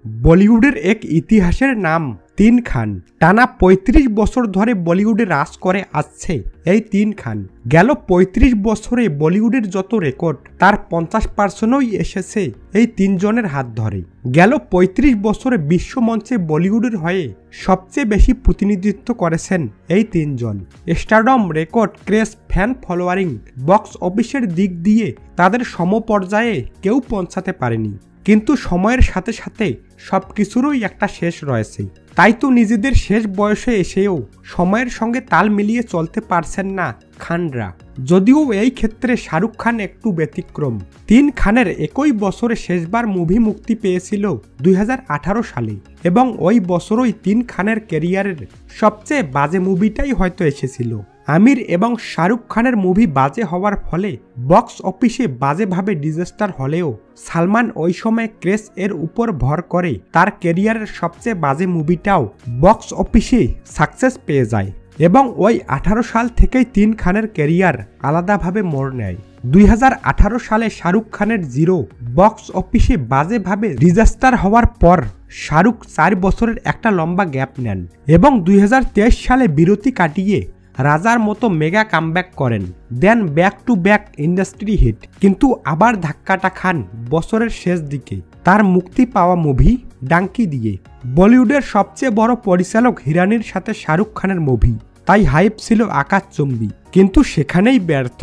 বলিউডের এক ইতিহাসের নাম তিন খান। টানা ৩৫ বছর ধরে বলিউডে রাজ করে আসছে এই তিন খান। গেল ৩৫ বছরে বলিউডের যত রেকর্ড তার ৫০% এসেছে এই তিনজনের হাত ধরে। গেল ৩৫ বছরে বিশ্বমঞ্চে বলিউডের হয়ে সবচেয়ে বেশি প্রতিনিধিত্ব করেছেন এই তিনজন। Stardom, record, craze, fan following, box অফিসের দিক দিয়ে তাদের সমপর্যায়ে কেউ পৌঁছাতে পারেনি। কিন্তু সময়ের সাথে সাথে সবকিছুরই একটা শেষ রয়েছে। তাই তো নিজেদের শেষ বয়সে এসেও সময়ের সঙ্গে তাল মিলিয়ে চলতে পারছেন না খানরা। যদিও এই ক্ষেত্রে শাহরুখ খান একটু ব্যতিক্রম। তিন খানের একই বছরে শেষবার মুভি মুক্তি পেয়েছিল ২০১৮ সালে, এবং ওই বছরই তিন খানের ক্যারিয়ারের সবচেয়ে বাজে মুভিটাই হয়তো এসেছিল। আমির এবং শাহরুখ খানের মুভি বাজে হওয়ার ফলে বক্স অফিসে বাজেভাবে ডিজাস্টার হলেও সালমান ওই সময় ক্রেজ এর উপর ভর করে তার ক্যারিয়ারের সবচেয়ে বাজে মুভিটাও বক্স অফিসে সাকসেস পেয়ে যায়, এবং ওই 18 সাল থেকেই তিন খানের ক্যারিয়ার আলাদাভাবে মোড় নেয়। ২০১৮ সালে শাহরুখ খানের জিরো বক্স অফিসে বাজেভাবে ডিজাস্টার হওয়ার পর শাহরুখ ৪ বছরের একটা লম্বা গ্যাপ নেন এবং ২০২৩ সালে বিরতি কাটিয়ে রাজার মতো মেগা কামব্যাক করেন, then back to back industry hit. কিন্তু আবার ধাক্কাটা খান বছরের শেষ দিকে তার মুক্তি পাওয়া মুভি ডাঙ্কি দিয়ে। বলিউডের সবচেয়ে বড় পরিচালক হিরানির সাথে শাহরুখ খানের মুভি, তাই হাইপ ছিল আকাশচুম্বী, কিন্তু সেখানেই ব্যর্থ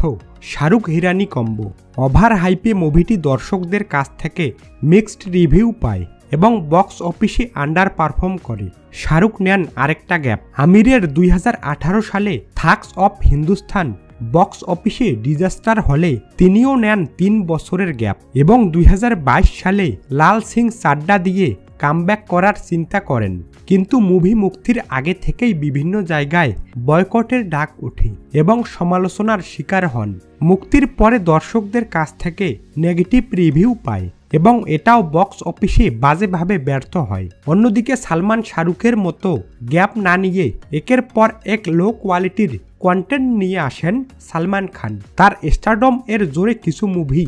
শাহরুখ হিরানি কম্বো। ওভার হাইপে মুভিটি দর্শকদের কাছ থেকে মিক্সড রিভিউ পায় এবং বক্স অফিসে আন্ডার পারফর্ম করে। শাহরুখ নেন আরেকটা গ্যাপ। আমিরের ২০১৮ সালে থাগস অফ হিন্দুস্তান বক্স অফিসে ডিজাস্টার হলে তিনিও নেন ৩ বছরের গ্যাপ, এবং ২০২২ সালে লাল সিং চাড্ডা দিয়ে কামব্যাক করার চিন্তা করেন। কিন্তু মুভি মুক্তির আগে থেকেই বিভিন্ন জায়গায় বয়কটের ডাক ওঠে এবং সমালোচনার শিকার হন। মুক্তির পরে দর্শকদের কাছ থেকে নেগেটিভ রিভিউ পায় এবং এটাও বক্স অফিসে বাজেভাবে ব্যর্থ হয়। অন্যদিকে সালমান শাহরুখের মতো গ্যাপ না নিয়ে একের পর এক লো কোয়ালিটির কন্টেন্ট নিয়ে আসেন সালমান খান। তার স্টারডম এর জোরে কিছু মুভি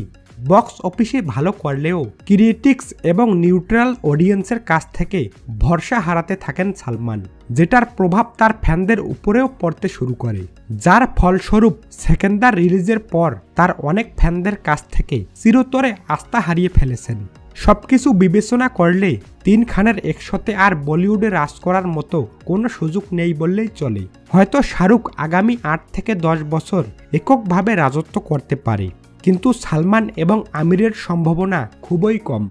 বক্স অফিসে ভালো করলেও ক্রিটিক্স এবং নিউট্রাল অডিয়েন্সের কাছ থেকে ভরসা হারাতে থাকেন সালমান, যেটার প্রভাব তার ফ্যানদের উপরেও পড়তে শুরু করে, যার ফলস্বরূপ সেকেন্দার রিলিজের পর তার অনেক ফ্যানদের কাছ থেকে চিরতরে আস্থা হারিয়ে ফেলেছেন। সবকিছু বিবেচনা করলে তিন খানের একসাথে আর বলিউডে রাজ করার মতো কোনো সুযোগ নেই বললেই চলে। হয়তো শাহরুখ আগামী ৮ থেকে ১০ বছর এককভাবে রাজত্ব করতে পারে, কিন্তু সালমান এবং আমিরের সম্ভাবনা খুবই কম।